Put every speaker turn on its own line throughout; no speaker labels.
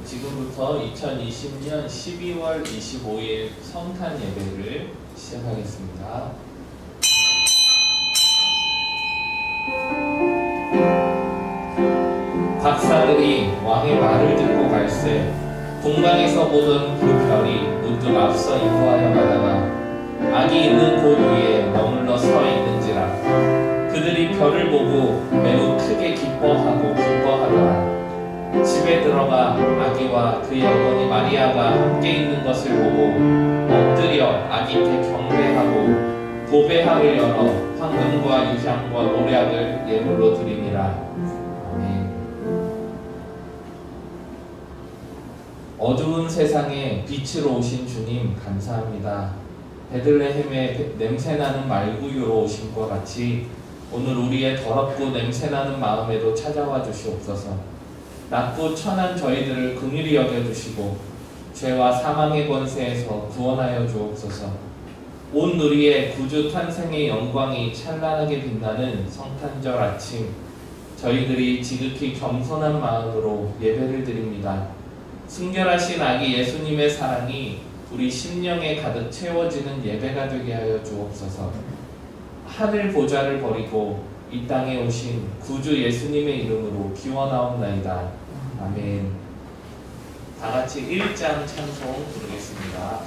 지금부터 2020년 12월 25일 성탄 예배를 시작하겠습니다. 박사들이 왕의 말을 듣고 갈새 동방에서 보던 그 별이 문득 앞서 인도하여 가다가 아기 있는 곳 위에 머물러 서 있는지라 그들이 별을 보고 매우 크게 기뻐하고 기뻐하더라. 집에 들어가 아기와 그의 어머니 마리아가 함께 있는 것을 보고 엎드려 아기께 경배하고 보배함을 열어 황금과 유향과 모략을 예물로 드리니라. 어두운 세상에 빛으로 오신 주님 감사합니다. 베들레헴에 냄새나는 말구유로 오신 것 같이 오늘 우리의 더럽고 냄새나는 마음에도 찾아와 주시옵소서. 낮고 천한 저희들을 긍휼히 여겨주시고 죄와 사망의 권세에서 구원하여 주옵소서. 온 누리의 구주 탄생의 영광이 찬란하게 빛나는 성탄절 아침 저희들이 지극히 겸손한 마음으로 예배를 드립니다. 순결하신 아기 예수님의 사랑이 우리 심령에 가득 채워지는 예배가 되게 하여 주옵소서. 하늘 보좌를 버리고 이 땅에 오신 구주 예수님의 이름으로 기원하옵나이다. 아멘. 다같이 1장 찬송 부르겠습니다.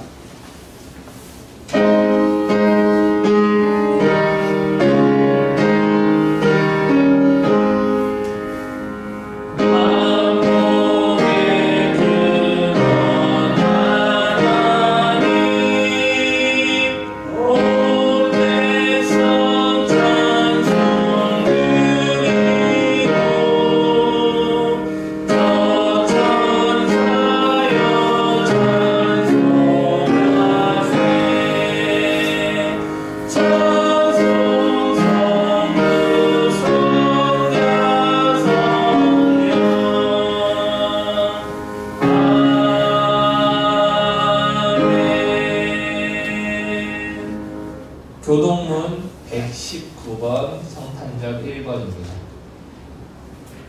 교동문 119번 성탄절 1번입니다.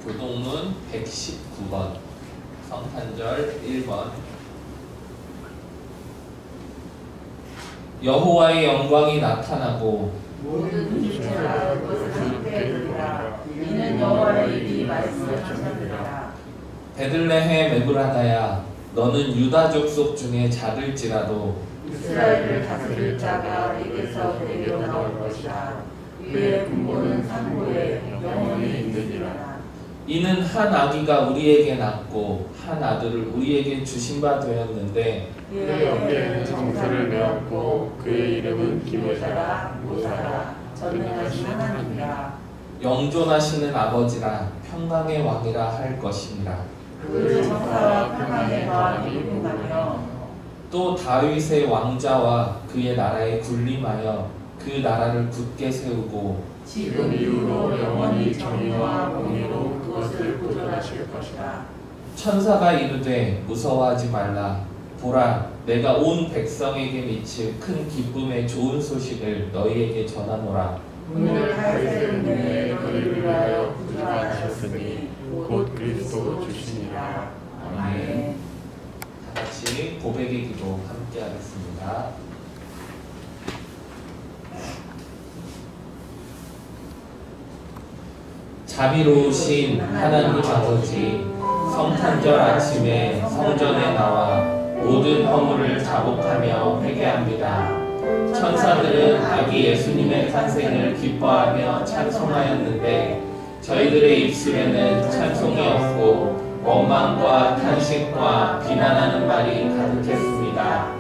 교동문 119번 성탄절 1번. 여호와의 영광이 나타나고
모든 이체가 그것을 함께 들으라. 이는 여호와의 네 말씀을 전하리라.
베들레헴 에브라다야 너는 유다 족속 중에 작을지라도
이스라엘을 다스릴 자가 내게서 내게로 나올 것이라. 그의 근본은 산고에 영원히 있느니라.
이는 한 아기가 우리에게 낳고 한 아들을 우리에게 주신 바 되었는데
그의 어깨에는 정사를 메었고 그의 이름은 기묘자라 모사라 전능하신 하나님이라.
영존하시는 아버지라 평강의 왕이라 할 것이니라.
그 정사와 평강의 마음이 임하며
또 다윗의 왕자와 그의 나라에 군림하여 그 나라를 굳게 세우고
지금 이후로 영원히 정의와 공의로 그것을 보존하실 것이다.
천사가 이르되 무서워하지 말라. 보라 내가 온 백성에게 미칠 큰 기쁨의 좋은 소식을 너희에게 전하노라.
오늘 다윗의 은혜에 너희를 위하여 구주하셨으니 곧 그리스도 주시니라. 아멘.
다같이 고백의 기도 함께 하겠습니다. 자비로우신 하나님 아버지, 성탄절 아침에 성전에 나와 모든 허물을 자복하며 회개합니다. 천사들은 아기 예수님의 탄생을 기뻐하며 찬송하였는데 저희들의 입술에는 찬송이 없고 원망과 탄식과 비난하는 말이 가득했습니다.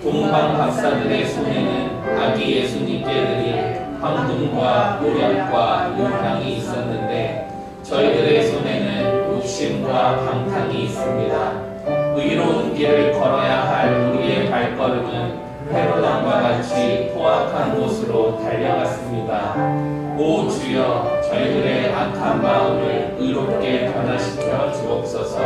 동방 박사들의 손에는 아기 예수님께 드릴 황금과 모략과 유향이 있었는데 저희들의 손에는 욕심과 방탕이 있습니다. 의로운 길을 걸어야 할 우리의 발걸음은 헤로당과 같이 포악한 곳으로 달려갔습니다. 오 주여, 저희들의 악한 마음을 의롭게 변화시켜 주옵소서.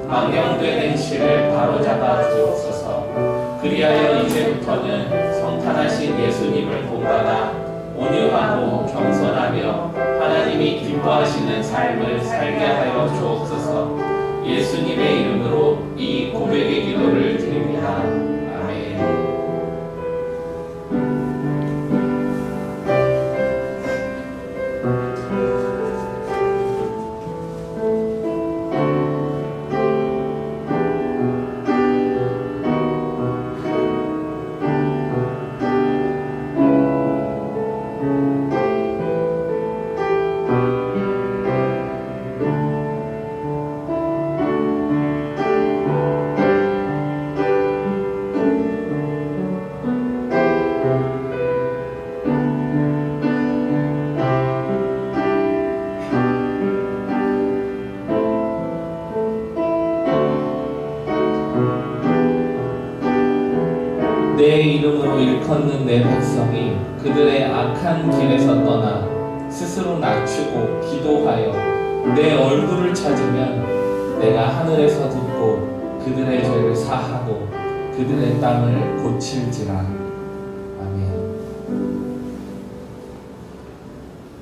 망령된 행실을 바로잡아 주옵소서. 그리하여 이제부터는 성탄하신 예수님을 본받아 온유하고 겸손하며 하나님이 기뻐하시는 삶을 살게 하여 주옵소서. 예수님의 이름으로 이 고백의 기도를 드립니다. 아멘. 내 이름으로 일컫는 내 백성이 그들의 악한 길에서 떠나 스스로 낮추고 기도하여 내 얼굴을 찾으면 내가 하늘에서 듣고 그들의 죄를 사하고 그들의 땅을 고칠지라. 아멘.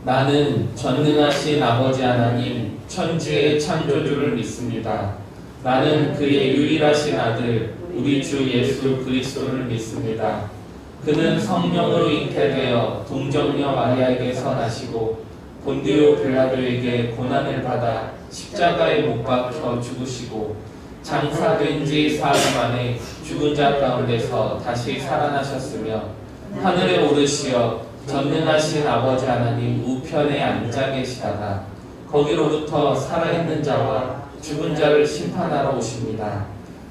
나는 전능하신 아버지 하나님 천주의 창조주를 믿습니다. 나는 그의 유일하신 아들 우리 주 예수 그리스도를 믿습니다. 그는 성령으로 잉태되어 동정녀 마리아에게서 나시고 본디오 빌라도에게 고난을 받아 십자가에 못 박혀 죽으시고 장사된 지 사흘 만에 죽은 자 가운데서 다시 살아나셨으며 하늘에 오르시어 전능하신 아버지 하나님 우편에 앉아 계시다가 거기로부터 살아있는 자와 죽은 자를 심판하러 오십니다.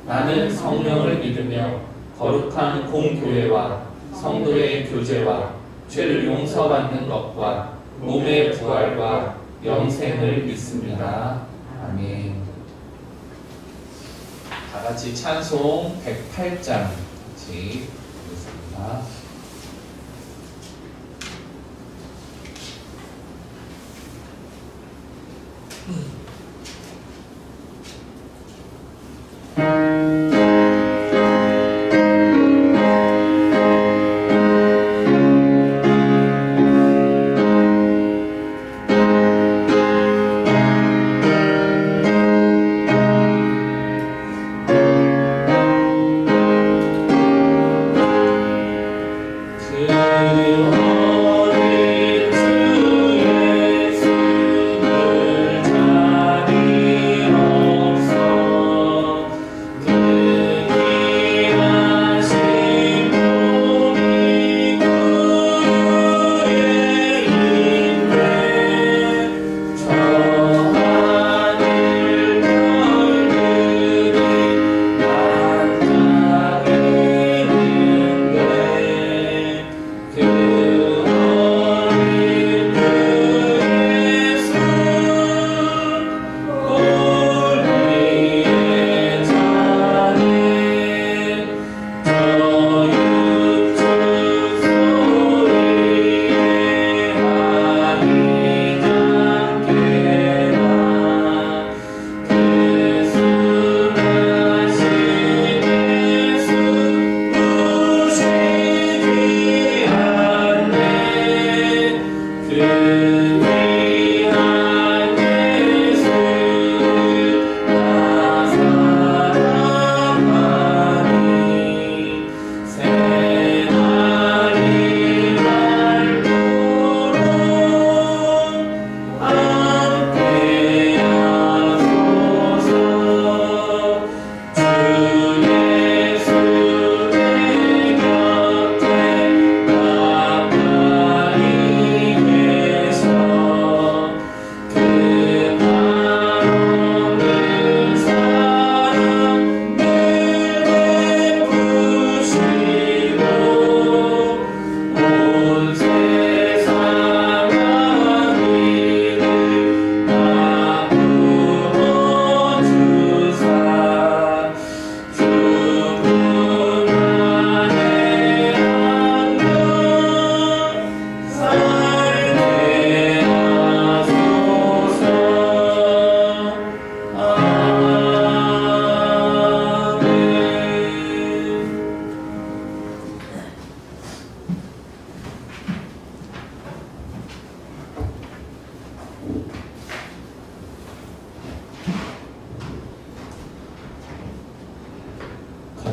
나는 성령을 믿으며 거룩한 공교회와 성도의 교제와 죄를 용서받는 것과 몸의 부활과 영생을 믿습니다. 아멘. 다 같이 찬송 108장 같이 읽겠습니다.
어린 주 예수를 잘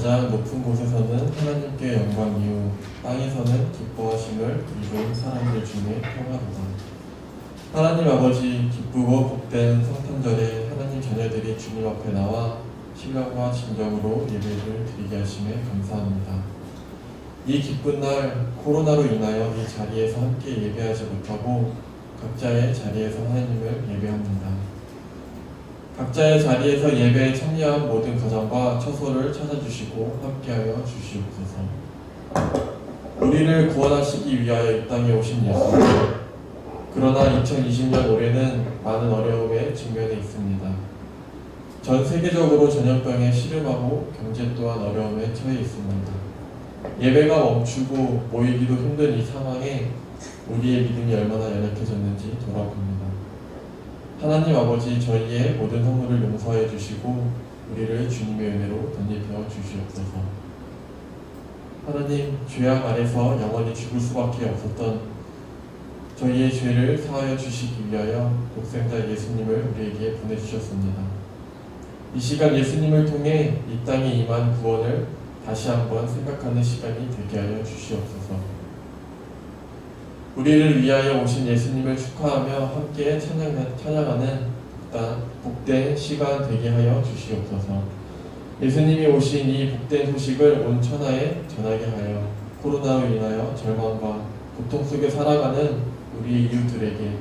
가장 높은 곳에서는 하나님께 영광 이후 땅에서는 기뻐하심을 이룬 사람들 중에 평화로다. 하나님 아버지, 기쁘고 복된 성탄절에 하나님 자녀들이 주님 앞에 나와 신령과 진정으로 예배를 드리게 하심에 감사합니다. 이 기쁜 날 코로나로 인하여 이 자리에서 함께 예배하지 못하고 각자의 자리에서 하나님을 예배합니다. 각자의 자리에서 예배에 참여한 모든 가정과 처소를 찾아주시고 함께하여 주시옵소서. 우리를 구원하시기 위하여 이 땅에 오신 예수님, 그러나 2020년 올해는 많은 어려움에 직면해 있습니다. 전 세계적으로 전염병에 시름하고 경제 또한 어려움에 처해 있습니다. 예배가 멈추고 모이기도 힘든 이 상황에 우리의 믿음이 얼마나 연약해졌는지 돌아봅니다. 하나님 아버지, 저희의 모든 허물을 용서해 주시고 우리를 주님의 은혜로 덧입혀 주시옵소서. 하나님, 죄악 아래서 영원히 죽을 수밖에 없었던 저희의 죄를 사하여 주시기 위하여 독생자 예수님을 우리에게 보내주셨습니다. 이 시간 예수님을 통해 이 땅에 임한 구원을 다시 한번 생각하는 시간이 되게 하여 주시옵소서. 우리를 위하여 오신 예수님을 축하하며 함께 찬양하는 복된 시간 되게 하여 주시옵소서. 예수님이 오신 이 복된 소식을 온 천하에 전하게 하여 코로나로 인하여 절망과 고통 속에 살아가는 우리 이웃들에게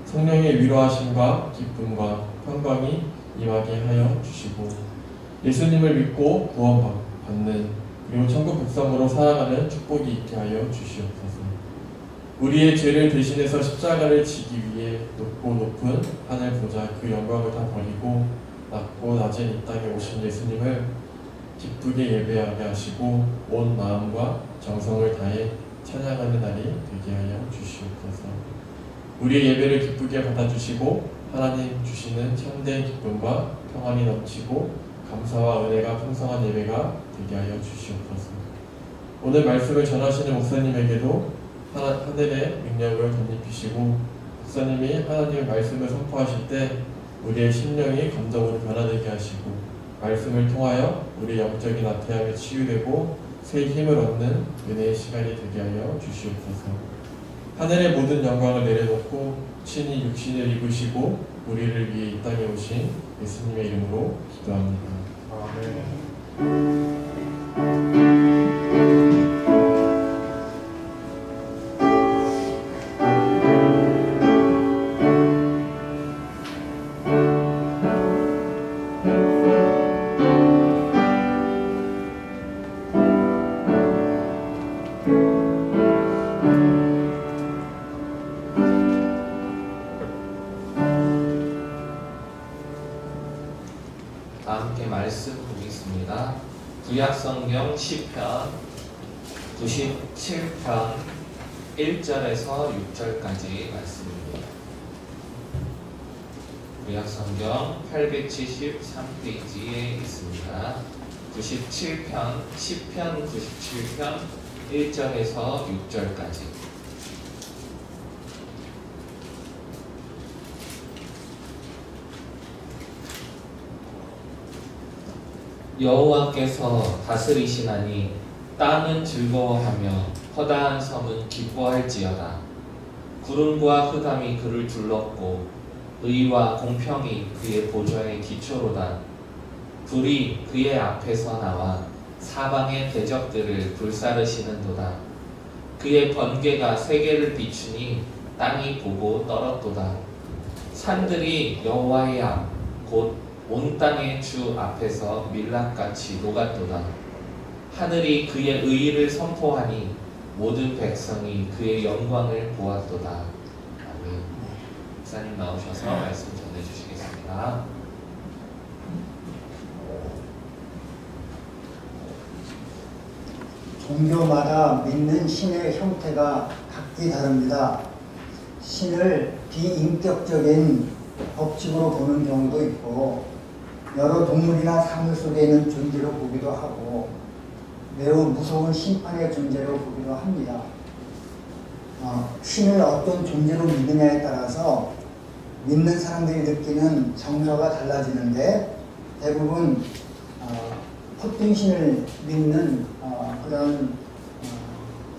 성령의 위로하심과 기쁨과 평강이 임하게 하여 주시고 예수님을 믿고 구원받는 그리고 천국 백성으로 살아가는 축복이 있게 하여 주시옵소서. 우리의 죄를 대신해서 십자가를 지기 위해 높고 높은 하늘 보좌 그 영광을 다 버리고 낮고 낮은 이 땅에 오신 예수님을 기쁘게 예배하게 하시고 온 마음과 정성을 다해 찬양하는 날이 되게 하여 주시옵소서. 우리의 예배를 기쁘게 받아주시고 하나님 주시는 참된 기쁨과 평안이 넘치고 감사와 은혜가 풍성한 예배가 되게 하여 주시옵소서. 오늘 말씀을 전하시는 목사님에게도 하늘의 능력을 덧입히시고 목사님이 하나님의 말씀을 선포하실 때 우리의 심령이 감정으로 변화되게 하시고 말씀을 통하여 우리의 영적인 나태함이 치유되고 새 힘을 얻는 은혜의 시간이 되게 하여 주시옵소서. 하늘의 모든 영광을 내려놓고 친히 육신을 입으시고 우리를 위해 이 땅에 오신 예수님의 이름으로 기도합니다. 아멘.
구약성경 시편 97편 1절에서 6절까지 말씀입니다. 구약성경 873페이지에 있습니다. 97편, 시편 97편 1절에서 6절까지. 여호와께서 다스리시나니 땅은 즐거워하며 허다한 섬은 기뻐할지어다. 구름과 흑암이 그를 둘렀고 의와 공평이 그의 보좌의 기초로다. 불이 그의 앞에서 나와 사방의 대적들을 불사르시는도다. 그의 번개가 세계를 비추니 땅이 보고 떨었도다. 산들이 여호와의 앞 곧 온 땅의 주 앞에서 밀랍같이 녹았도다. 하늘이 그의 의의를 선포하니 모든 백성이 그의 영광을 보았도다. 아멘. 목사님 나오셔서 말씀 전해주시겠습니다.
종교마다 믿는 신의 형태가 각기 다릅니다. 신을 비인격적인 법칙으로 보는 경우도 있고 여러 동물이나 사물 속에 있는 존재로 보기도 하고 매우 무서운 심판의 존재로 보기도 합니다. 신을 어떤 존재로 믿느냐에 따라서 믿는 사람들이 느끼는 정서가 달라지는데 대부분 헛된 신을 믿는 그런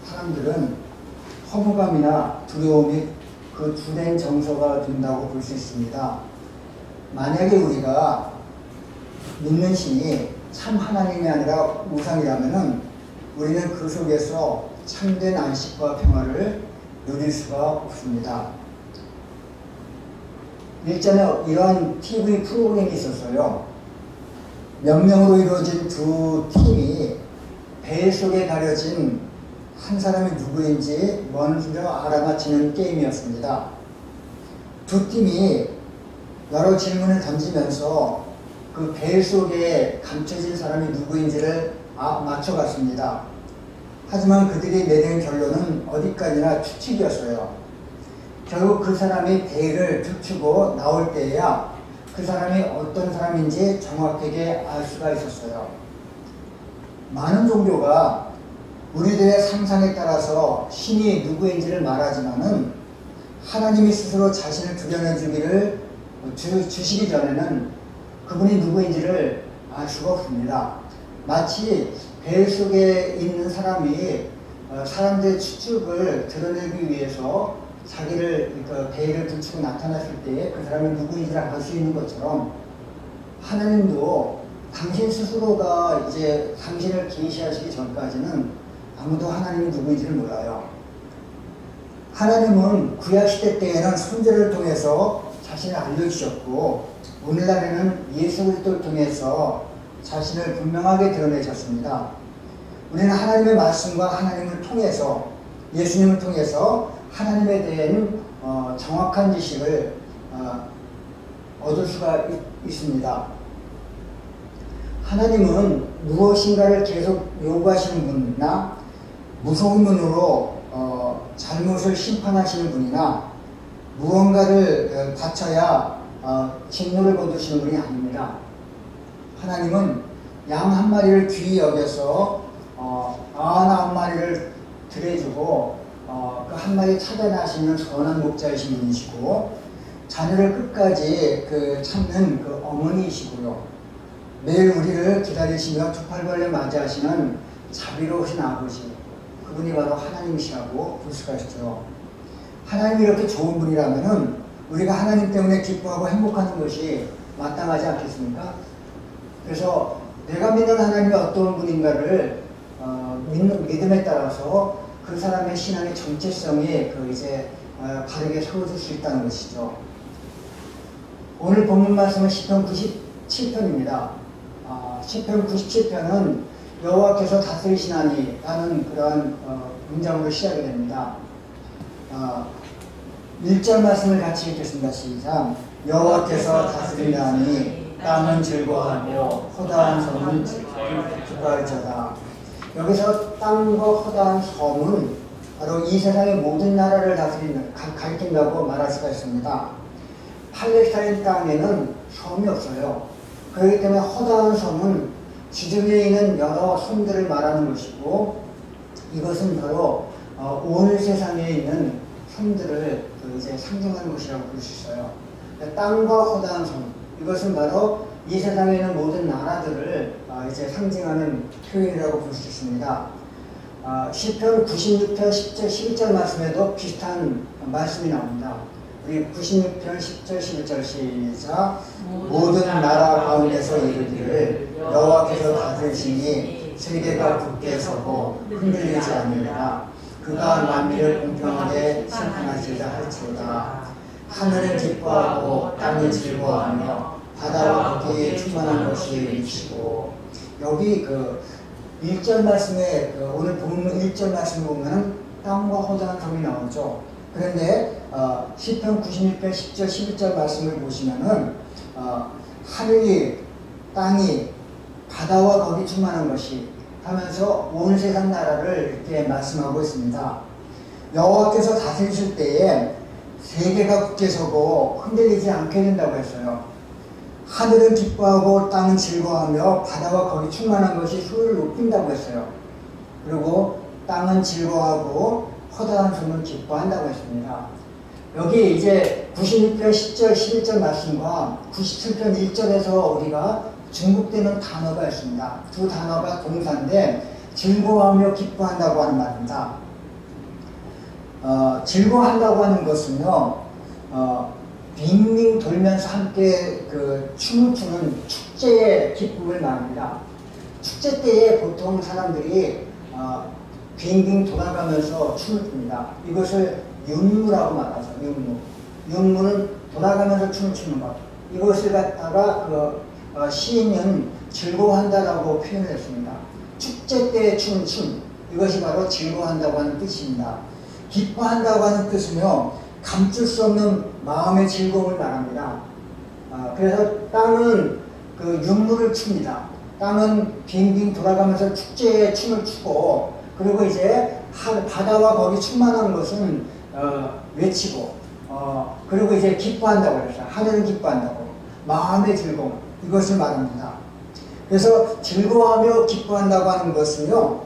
사람들은 허무감이나 두려움이 그 주된 정서가 된다고 볼 수 있습니다. 만약에 우리가 믿는 신이 참 하나님이 아니라 우상이라면은 우리는 그 속에서 참된 안식과 평화를 누릴 수가 없습니다. 일전에 이러한 TV 프로그램이 있었어요. 몇 명으로 이루어진 두 팀이 배 속에 가려진 한 사람이 누구인지 먼저 알아맞히는 게임이었습니다. 두 팀이 여러 질문을 던지면서 그 배 속에 감춰진 사람이 누구인지를 맞춰갔습니다. 하지만 그들이 내린 결론은 어디까지나 추측이었어요. 결국 그 사람이 배를 툭치고 나올 때에야 그 사람이 어떤 사람인지 정확하게 알 수가 있었어요. 많은 종교가 우리들의 상상에 따라서 신이 누구인지를 말하지만은 하나님이 스스로 자신을 드러내 주시기 전에는 그분이 누구인지를 알 수가 없습니다. 마치 배 속에 있는 사람이 사람들의 추측을 드러내기 위해서 자기를 배를 들치고 나타났을 때 그 사람이 누구인지를 알 수 있는 것처럼 하나님도 당신 스스로가 이제 당신을 계시하시기 전까지는 아무도 하나님이 누구인지를 몰라요. 하나님은 구약시대 때에는 선지자를 통해서 자신을 알려주셨고 오늘날에는 예수 그리스도를 통해서 자신을 분명하게 드러내셨습니다. 우리는 하나님의 말씀과 하나님을 통해서 예수님을 통해서 하나님에 대한 정확한 지식을 얻을 수가 있습니다. 하나님은 무엇인가를 계속 요구하시는 분이나 무서운 눈으로 잘못을 심판하시는 분이나 무언가를 바쳐야 진노를 거두시는 분이 아닙니다. 하나님은 양 한 마리를 귀히 여겨서 99마리를 드려주고 그 한 마리 찾아나시는 선한 목자이신 분이시고 자녀를 끝까지 참는 그 어머니이시고요. 매일 우리를 기다리시며 두 팔 벌려 맞이하시는 자비로우신 아버지, 그분이 바로 하나님이시라고 볼 수가 있죠. 하나님이 이렇게 좋은 분이라면은 우리가 하나님 때문에 기뻐하고 행복하는 것이 마땅하지 않겠습니까? 그래서 내가 믿는 하나님이 어떤 분인가를 믿음에 따라서 그 사람의 신앙의 정체성이 바르게 세워질 수 있다는 것이죠. 오늘 본문 말씀은 시편 97편입니다. 시편 97편은 여호와께서 다스리시나니 라는 그러한 문장으로 시작이 됩니다. 1절 말씀을 같이 읽겠습니다. 시작. 여호와께서 다스리나니 땅은 즐거워하며 허다한 섬은 기뻐할지어다. 여기서 땅과 허다한 섬은 바로 이 세상의 모든 나라를 가리킨다고 말할 수가 있습니다. 팔레스타인 땅에는 섬이 없어요. 그렇기 때문에 허다한 섬은 지중해에 있는 여러 섬들을 말하는 것이고 이것은 바로 온 세상에 있는 섬들을 상징하는 것이라고 볼 수 있어요. 땅과 허다한 섬, 이것은 바로 이 세상에 있는 모든 나라들을 상징하는 표현이라고 볼 수 있습니다. 시편 96편 10절 11절 말씀에도 비슷한 말씀이 나옵니다. 우리 96편 10절 11절 시작. 모든 나라 가운데서 이르기를 여호와께서 다스리시니 세계가 굳게 서고 흔들리지 않으리라. 그가 만민을 공평하게 심판하시자 할지로다. 하늘은 기뻐하고 땅은 즐거워하며 바다와 거기에 충만한 것이 이치고. 여기 1절 말씀에 오늘 본문 1절 말씀 보면 땅과 허다한 섬이 나오죠. 그런데 시편 96편 10절 11절 말씀을 보시면은 하늘이 땅이 바다와 거기 충만한 것이 하면서 온 세상 나라를 이렇게 말씀하고 있습니다. 여호와께서 다스리실 때에 세계가 굳게 서고 흔들리지 않게 된다고 했어요. 하늘은 기뻐하고 땅은 즐거워하며 바다와 거기 충만한 것이 수를 높인다고 했어요. 그리고 땅은 즐거워하고 허다한 섬은 기뻐한다고 했습니다. 여기 이제 96편 10절 11절 말씀과 97편 1절에서 우리가 중국되는 단어가 있습니다. 두 단어가 동사인데 즐거워하며 기뻐한다고 하는 말입니다. 즐거워한다고 하는 것은요, 빙빙 돌면서 함께 그 춤을 추는 축제의 기쁨을 말합니다. 축제 때에 보통 사람들이 빙빙 돌아가면서 춤을 춥니다. 이것을 윤무라고 말하죠. 윤무. 윤무는 돌아가면서 춤을 추는 것. 이것을 갖다가 시인은 즐거워한다라고 표현을 했습니다. 축제 때의 추는 춤. 이것이 바로 즐거워한다고 하는 뜻입니다. 기뻐한다고 하는 뜻은요, 감출 수 없는 마음의 즐거움을 말합니다. 그래서 땅은 그 윤무를 춥니다. 땅은 빙빙 돌아가면서 축제의 춤을 추고, 그리고 이제 바다와 거기 충만한 것은 외치고, 그리고 이제 기뻐한다고 그랬어요. 하늘은 기뻐한다고. 마음의 즐거움, 이것을 말합니다. 그래서 즐거워하며 기뻐한다고 하는 것은요,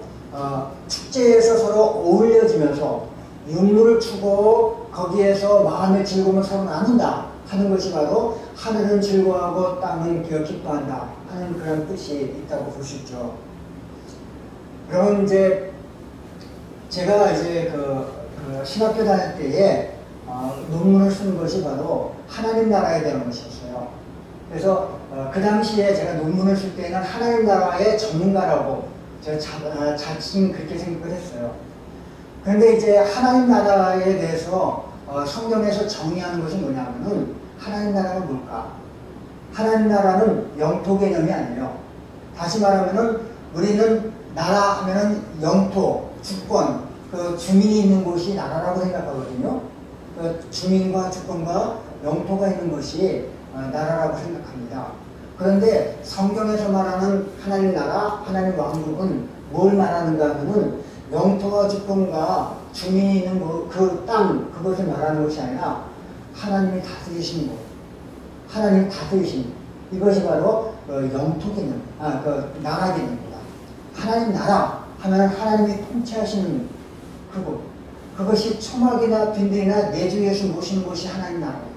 축제에서 서로 어울려지면서 윤무를 추고 거기에서 마음의 즐거움을 서로 나눈다 하는 것이 바로 하늘은 즐거워하고 땅은 기뻐한다 하는 그런 뜻이 있다고 볼 수 있죠. 그럼 이제 제가 이제 신학교 다닐 때에 논문을 쓴 것이 바로 하나님 나라에 대한 것이었어요. 그래서 그 당시에 제가 논문을 쓸 때는 하나님 나라의 전문가라고 제가 자칭 그렇게 생각을 했어요. 그런데 이제 하나님 나라에 대해서 성경에서 정의하는 것이 뭐냐면은 하나님 나라는 뭘까? 하나님 나라는 영토 개념이 아니에요. 다시 말하면은 우리는 나라 하면은 영토, 주권, 그 주민이 있는 곳이 나라라고 생각하거든요. 그 주민과 주권과 영토가 있는 것이 나라라고 생각합니다. 그런데 성경에서 말하는 하나님 나라, 하나님 왕국은 뭘 말하는가 하면은 영토와 주권과 주민이 있는 그 땅, 그것을 말하는 것이 아니라 하나님이 다스리신 곳, 하나님이 다스리신 곳. 이것이 바로 영토 개념, 나라 개념입니다. 하나님 나라 하면 하나님이 통치하시는 그곳, 그것이 초막이나 빈들이나 내주에서 모시는 곳이 하나님 나라예요.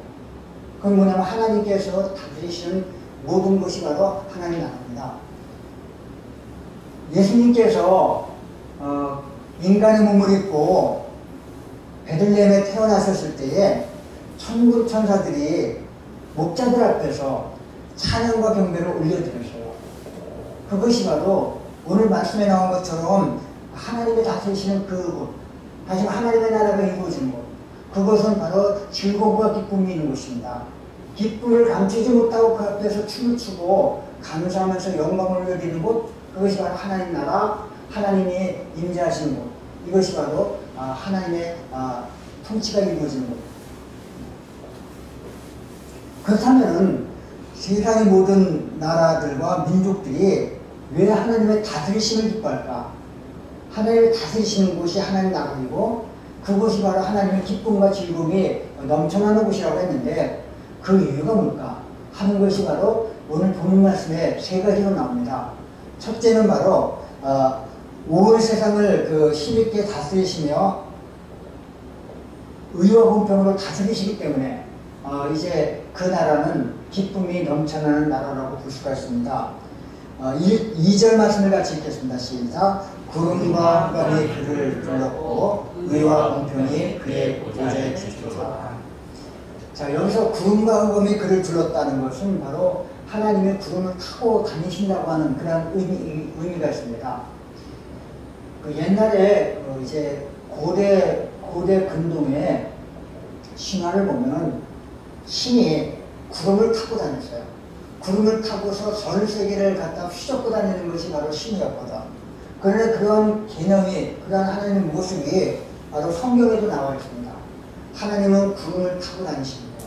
그건 뭐냐면 하나님께서 다스리시는 모든 것이 바로 하나님 나라입니다. 예수님께서 인간의 몸을 입고 베들레헴에 태어나셨을 때에 천군 천사들이 목자들 앞에서 찬양과 경배를 올려드렸어요. 그것이 바로 오늘 말씀에 나온 것처럼 하나님이 다스리시는 그곳, 다시 하나님의 나라가 이루어지는 곳, 그것은 바로 즐거움과 기쁨이 있는 곳입니다. 기쁨을 감추지 못하고 그 앞에서 춤을 추고 감사하면서 영광을 올려드리는 곳, 그것이 바로 하나님 나라, 하나님이 임재하시는 곳, 이것이 바로 하나님의 통치가 이루어지는 곳. 그렇다면 세상의 모든 나라들과 민족들이 왜 하나님의 다스리심을 기뻐할까? 하나님의 다스리시는 곳이 하나님 나라이고 그곳이 바로 하나님의 기쁨과 즐거움이 넘쳐나는 곳이라고 했는데 그 이유가 뭘까 하는 것이 바로 오늘 본문 말씀에 세 가지로 나옵니다. 첫째는 바로 온 세상을 힘있게 다스리시며 의와 공평으로 다스리시기 때문에 이제 그 나라는 기쁨이 넘쳐나는 나라라고 볼 수가 있습니다. 2절 말씀을 같이 읽겠습니다. 시작. 구름과 흑암이 그를 둘렀고 의와 공평이 그의 보좌에 지켰다. 자, 여기서 구름과 흑암이 그를 둘렀다는 것은 바로 하나님의 구름을 타고 다니신다고 하는 그런 의미가 있습니다. 옛날에 이제 고대 근동의 신화를 보면 신이 구름을 타고 다녔어요. 구름을 타고서 전 세계를 갖다 휘젓고 다니는 것이 바로 신이었거든. 그런데 그런 개념이, 그런 하나님의 모습이 바로 성경에도 나와 있습니다. 하나님은 구름을 타고 다니십니다.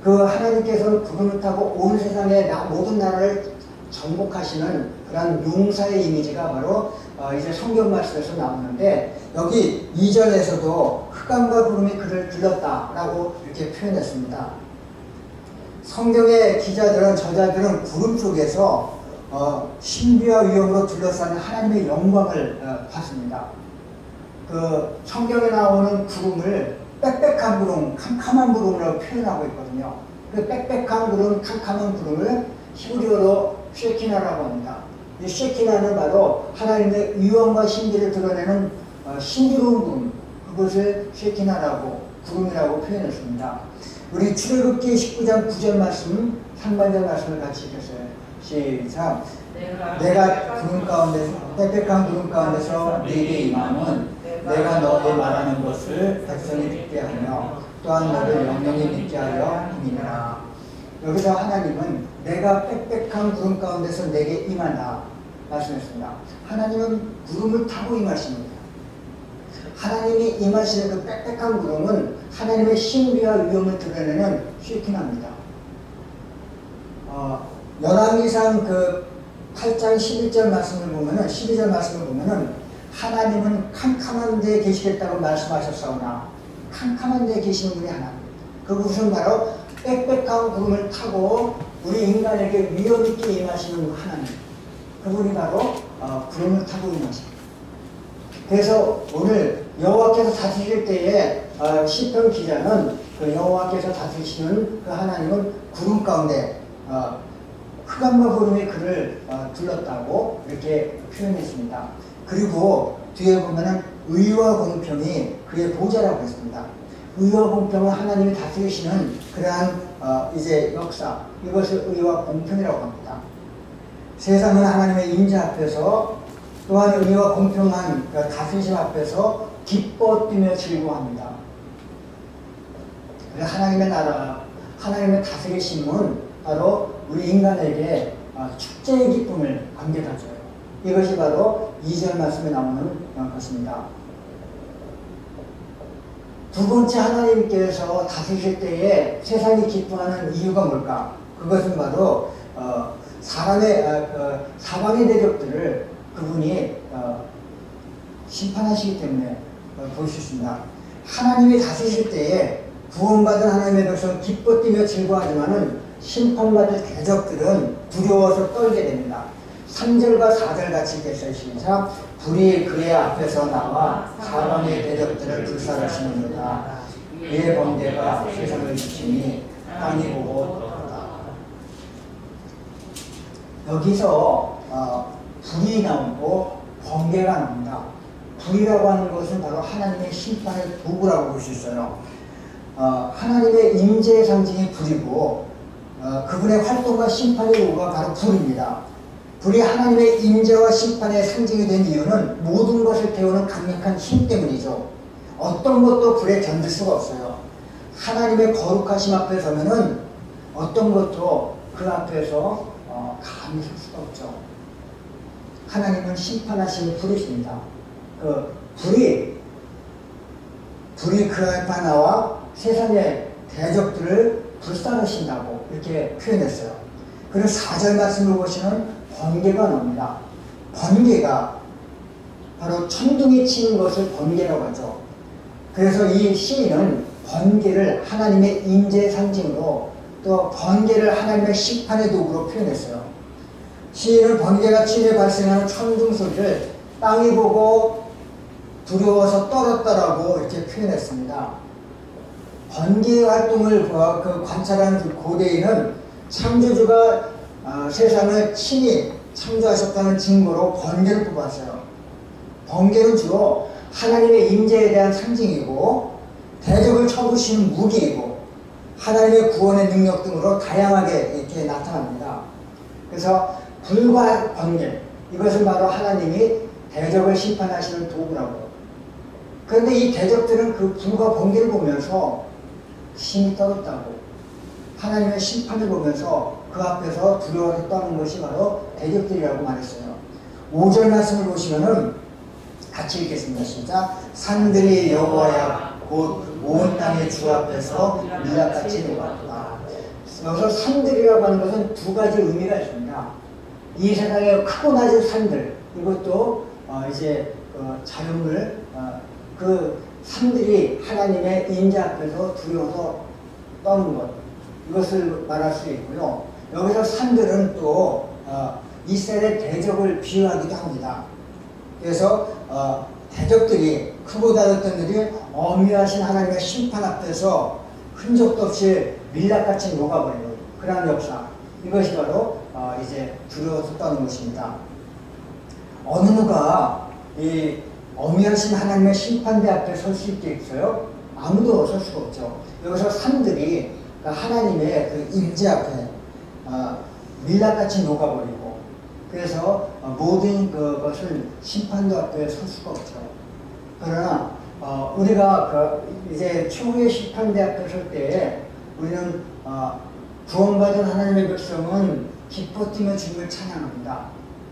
그 하나님께서는 구름을 타고 온 세상의 모든 나라를 정복하시는 그런 용사의 이미지가 바로 이제 성경 말씀에서 나오는데 여기 2절에서도 흑암과 구름이 그를 둘렀다라고 이렇게 표현했습니다. 성경의 기자들은, 저자들은 구름 속에서 신비와 위엄으로 둘러싸는 하나님의 영광을 봤습니다. 그 성경에 나오는 구름을 빽빽한 구름, 캄캄한 구름이라고 표현하고 있거든요. 그 빽빽한 구름, 캄캄한 구름을 히브리어로 쉐키나라고 합니다. 이 쉐키나는 바로 하나님의 위엄과 신비를 드러내는 신비로운 구름, 그것을 쉐키나라고 구름이라고 표현했습니다. 우리 출애굽기 19장 9절 말씀, 상반절 말씀을 같이 읽겠어요. 시작. 내가 구름 가운데 빽빽한 구름 가운데서 네게 임함은 내가 너에게 말하는 것을 백성이 듣게 하며 또한 너를 영영히 믿게 하려 함이니라. 여기서 하나님은 내가 빽빽한 구름 가운데서 내게 임한다 말씀했습니다. 하나님은 구름을 타고 임하십니다. 하나님이 임하시는 그 빽빽한 구름은 하나님의 신비와 위엄을 드러내는 쉐키나입니다. 열왕기상 그 8장 11절 말씀을 보면은 12절 말씀을 보면은 하나님은 캄캄한 데에 계시겠다고 말씀하셨사오나 캄캄한 데에 계시는 분이 하나님. 그것은 바로 빽빽한 구름을 타고 우리 인간에게 위엄 있게 임하시는 하나님. 그분이 바로 구름을 타고 임하십니다. 그래서 오늘 여호와께서 다스릴 때에 시편 기자는 그 여호와께서 다스리시는 그 하나님은 구름 가운데 흑암과 구름이 그를 둘렀다고 이렇게 표현했습니다. 그리고 뒤에 보면은 의와 공평이 그의 보좌라고 했습니다. 의와 공평은 하나님이 다스리시는 그러한 이제 역사, 이것을 의와 공평이라고 합니다. 세상은 하나님의 임재 앞에서 또한 의와 공평한 그 다스리심 앞에서 기뻐 뛰며 즐거워합니다. 하나님의 나라, 하나님의 다스리심은 바로 우리 인간에게 축제의 기쁨을 감격하죠. 이것이 바로 2절 말씀에 나오는 것입니다. 두 번째, 하나님께서 다스리실 때에 세상이 기뻐하는 이유가 뭘까? 그것은 바로 사방의 대적들을 그분이 심판하시기 때문에 볼 수 있습니다. 하나님이 다스리실 때에 구원받은 하나님의 백성은 기뻐 뛰며 즐거워하지만은 심판받을 대적들은 두려워서 떨게 됩니다. 3절과 4절 같이 읽겠어요. 시작. 불이 그의 앞에서 나와 사방의 대적들을 불살하시는도다. 그의 번개가 세상을 비치니 땅이 보고 떨었다. 여기서 불이 나오고 번개가 나옵니다. 불이라고 하는 것은 바로 하나님의 심판의 도구라고 볼 수 있어요. 하나님의 임재의 상징이 불이고 그분의 활동과 심판의 도구가 바로 불입니다. 불이 하나님의 임재와 심판의 상징이 된 이유는 모든 것을 태우는 강력한 힘 때문이죠. 어떤 것도 불에 견딜 수가 없어요. 하나님의 거룩하심 앞에 서면은 어떤 것도 그 앞에서 감히 설 수가 없죠. 하나님은 심판하시는 불이십니다. 그 불이 그 앞에 나와 세상의 대적들을 불사르신다고 이렇게 표현했어요. 그리고 4절 말씀을 보시면 번개가 나옵니다. 번개가 바로 천둥이 치는 것을 번개라고 하죠. 그래서 이 시인은 번개를 하나님의 임재의 상징으로 또 번개를 하나님의 심판의 도구로 표현했어요. 시인은 번개가 치며 발생하는 천둥 소리를 땅이 보고 두려워서 떨었다라고 이렇게 표현했습니다. 번개의 활동을 관찰한 그 고대인은 창조주가 세상을 친히 창조하셨다는 증거로 번개를 뽑았어요. 번개는 주로 하나님의 임재에 대한 상징이고 대적을 쳐부시는 무기이고 하나님의 구원의 능력 등으로 다양하게 이렇게 나타납니다. 그래서 불과 번개, 이것은 바로 하나님이 대적을 심판하시는 도구라고. 그런데 이 대적들은 그 불과 번개를 보면서 힘이 떨었다고, 하나님의 심판을 보면서 그 앞에서 두려워서 떠는 것이 바로 대적들이라고 말했어요. 5절 말씀을 보시면은 같이 읽겠습니다. 시작. 산들이 여호와야 곧 온 땅의 주 앞에서 밀랍같이 녹았다. 여기서 산들이라고 하는 것은 두 가지 의미가 있습니다. 이 세상에 크고 낮은 산들, 이것도 이제 자연물, 그 산들이 하나님의 임재 앞에서 두려워서 떠는 것, 이것을 말할 수 있고요. 여기서 산들은 또 이스라엘의 대적을 비유하기도 합니다. 그래서 대적들이, 크고 낮은 들이 엄밀하신 하나님의 심판 앞에서 흔적도 없이 밀랍같이 녹아버리는 그러한 역사, 이것이 바로 이제 두려워서 떠는 것입니다. 어느 누가 이 엄연신 하나님의 심판대 앞에 설 수 있겠어요? 아무도 설 수가 없죠. 여기서 산들이 하나님의 그 임재 앞에 밀랍같이 녹아버리고, 그래서 모든 그것을 심판대 앞에 설 수가 없죠. 그러나 우리가 이제 최후의 심판대 앞에 설 때에 우리는 구원받은 하나님의 백성은 기뻐 뛰며 주님을 찬양합니다.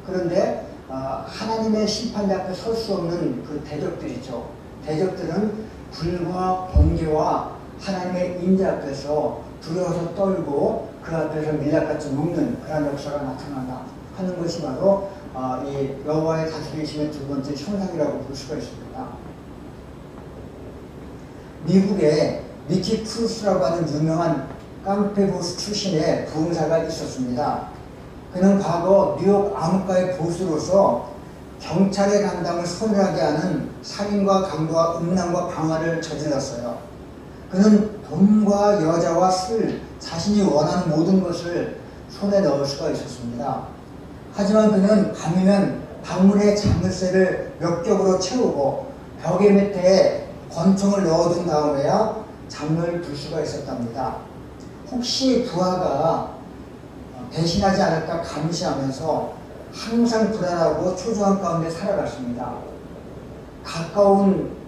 그런데 하나님의 심판대 앞에 설 수 없는 그 대적들이죠. 대적들은 불과 번개와 하나님의 임재 앞에서 두려워서 떨고 그 앞에서 밀랍같이 녹는 그런 역사가 나타난다 하는 것이 바로 이 여호와의 다스리심의 두 번째 형상이라고 볼 수가 있습니다. 미국에 미키 크루스라고 하는 유명한 깡패 보스 출신의 부흥사가 있었습니다. 그는 과거 뉴욕 암흑가의 보스로서 경찰의 감당을 서늘하게 하는 살인과 강도와 음란과 방화를 저질렀어요. 그는 돈과 여자와 술, 자신이 원하는 모든 것을 손에 넣을 수가 있었습니다. 하지만 그는 밤이면 방문의 자물쇠를 몇 겹으로 채우고 벽의 밑에 권총을 넣어둔 다음에야 잠을 들 수가 있었답니다. 혹시 부하가 배신하지 않을까 감시하면서 항상 불안하고 초조한 가운데 살아갔습니다. 가까운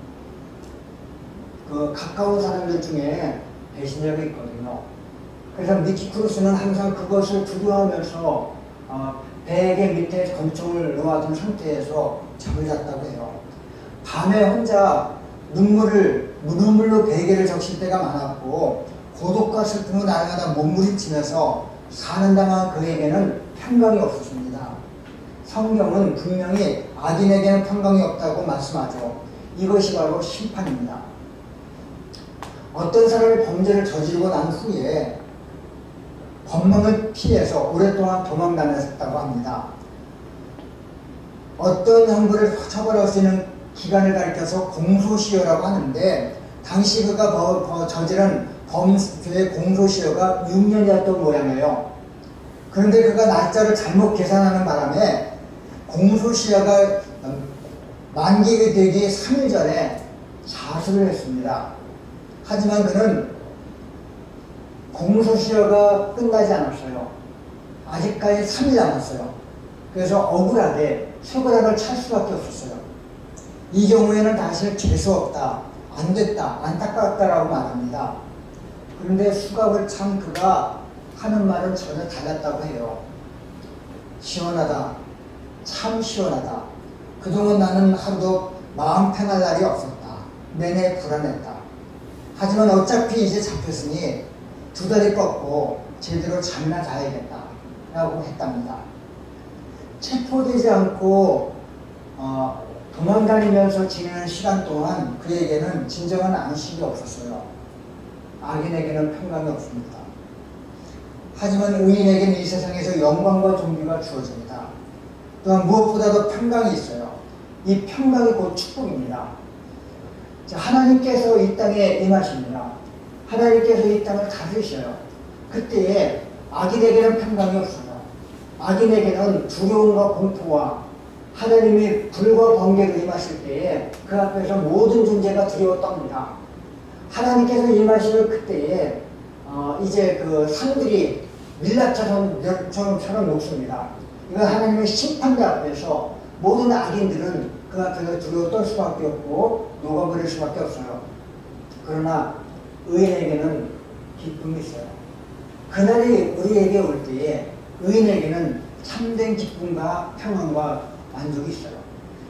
사람들 중에 배신자가 있거든요. 그래서 미키 크루스는 항상 그것을 두려워하면서 베개 밑에 권총을 놓아둔 상태에서 잠을 잤다고 해요. 밤에 혼자 눈물로 베개를 적실 때가 많았고, 고독과 슬픔을 나날마다 몸부림치면서 사는 동안 그에게는 평강이 없었습니다. 성경은 분명히 악인에게는 평강이 없다고 말씀하죠. 이것이 바로 심판입니다. 어떤 사람이 범죄를 저지르고 난 후에 법망을 피해서 오랫동안 도망 다녔다고 합니다. 어떤 형벌을 처벌할 수 있는 기간을 가리켜서 공소시효라고 하는데, 당시 그가 저지른 범죄의 공소시효가 6년이었던 모양이에요. 그런데 그가 날짜를 잘못 계산하는 바람에 공소시효가 만기가 되기 3일 전에 자수를 했습니다. 하지만 그는 공소시효가 끝나지 않았어요. 아직까지 3일 남았어요. 그래서 억울하게 수고락을 찰 수밖에 없었어요. 이 경우에는 다시 재수 없다, 안 됐다, 안타깝다라고 말합니다. 그런데 수갑을 찬 그가 하는 말은 전혀 달랐다고 해요. 시원하다, 참 시원하다. 그동안 나는 하루도 마음 편할 날이 없었다. 내내 불안했다. 하지만 어차피 이제 잡혔으니 두 다리 뻗고 제대로 잠이나 자야겠다 라고 했답니다. 체포되지 않고 도망다니면서 지내는 시간 동안 그에게는 진정한 안식이 없었어요. 악인에게는 평강이 없습니다. 하지만 의인에게는 이 세상에서 영광과 존귀가 주어집니다. 또한 무엇보다도 평강이 있어요. 이 평강이 곧 축복입니다. 하나님께서 이 땅에 임하십니다. 하나님께서 이 땅을 다스리셔요. 그때에 악인에게는 평강이 없어요. 악인에게는 두려움과 공포와 하나님이 불과 번개로 임하실 때에 그 앞에서 모든 존재가 두려워 떱니다. 하나님께서 임하시는 그때에 이제 그 산들이 밀랍처럼 녹습니다. 이건 하나님의 심판대 앞에서 모든 악인들은 그 앞에서 두려워 떨 수밖에 없고 녹아버릴 수밖에 없어요. 그러나 의인에게는 기쁨이 있어요. 그날이 우리에게 올 때에 의인에게는 참된 기쁨과 평안과 만족이 있어요.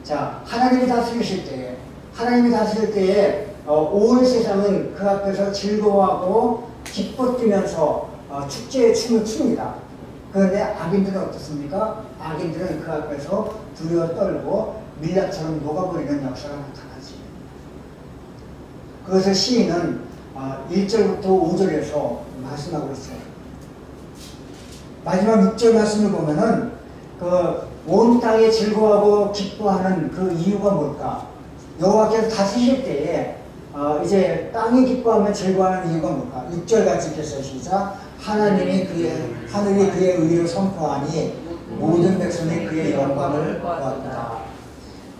자, 하나님이 다스리실 때에 온 세상은 그 앞에서 즐거워하고 기뻐 뛰면서 축제의 춤을 춥니다. 그런데 악인들은 어떻습니까? 악인들은 그 앞에서 두려워 떨고 밀랍처럼 녹아버리는 역사가 나타나지. 그것을 시인은 1절부터 5절에서 말씀하고 있어요. 마지막 6절 말씀을 보면은 온 땅에 즐거워하고 기뻐하는 그 이유가 뭘까? 여호와께서 다스리실 때에 이제 땅이 기뻐하면 즐거워하는 이유가 뭘까? 6절 같이 읽겠어요. 시작. 하늘이 그의 의를 선포하니 모든 백성이 그의 영광을 보았다.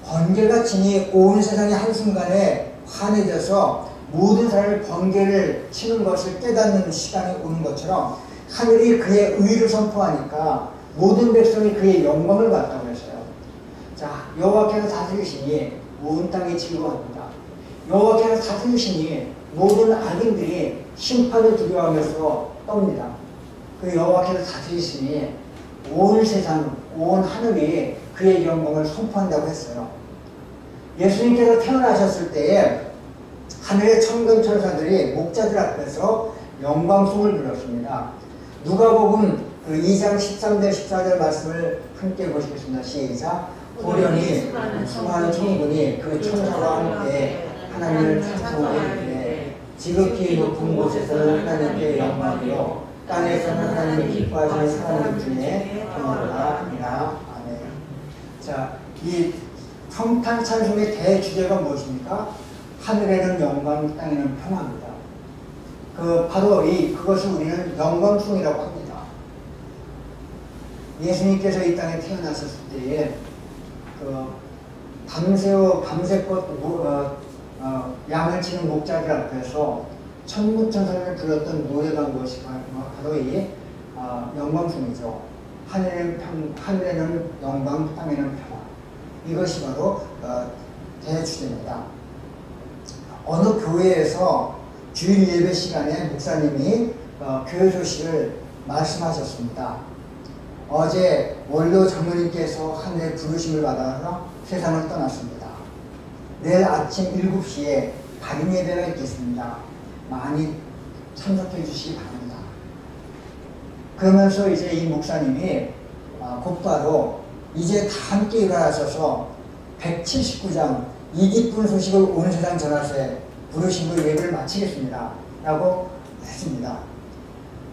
번개가 치니 온 세상이 한순간에 환해져서 모든 사람이 번개를 치는 것을 깨닫는 시간이 오는 것처럼 하늘이 그의 의를 선포하니까 모든 백성이 그의 영광을 봤다고 했어요. 자, 여호와께서 다스리시니 온 땅이 즐거워합니다. 여호와께서 다스리시니 모든 악인들이 심판을 두려워하면서 떱니다. 그 여호와께서 다스리시니 온 세상, 온 하늘이 그의 영광을 선포한다고 했어요. 예수님께서 태어나셨을 때에 하늘의 천군 천사들이 목자들 앞에서 영광송을 불렀습니다. 누가복음 그 2장 13절 14절 말씀을 함께 보시겠습니다. 시작. 호련히 수많은 천군이 그 천사와 함께 하나님을 찬송하되 지극히 높은 곳에서는 하나님께 영광이요 땅에서는 하나님을 기뻐하시는 사람들 중에 평화가 아니라. 아멘. 자, 이 성탄 찬송의 대주제가 무엇입니까? 하늘에는 영광, 땅에는 평화입니다. 바로 그것을 우리는 영광송이라고 합니다. 예수님께서 이 땅에 태어나셨을 때에 밤새껏 양을 치는 목자들 앞에서 천문천사를 불렀던 노래가 무엇이 바로 이 영광송이죠. 하늘에는 영광, 땅에는 평화. 이것이 바로 대주제입니다. 어느 교회에서 주일 예배 시간에 목사님이 교회 소식을 말씀하셨습니다. 어제 원로 장로님께서 하늘의 부르심을 받아서 세상을 떠났습니다. 내일 아침 7시에 발인 예배가 있겠습니다. 많이 참석해 주시기 바랍니다. 그러면서 이제 이 목사님이 곧바로 이제 다 함께 일어나셔서 179장 이 기쁜 소식을 온 세상 전하세 부르심으로 예배를 마치겠습니다. 라고 했습니다.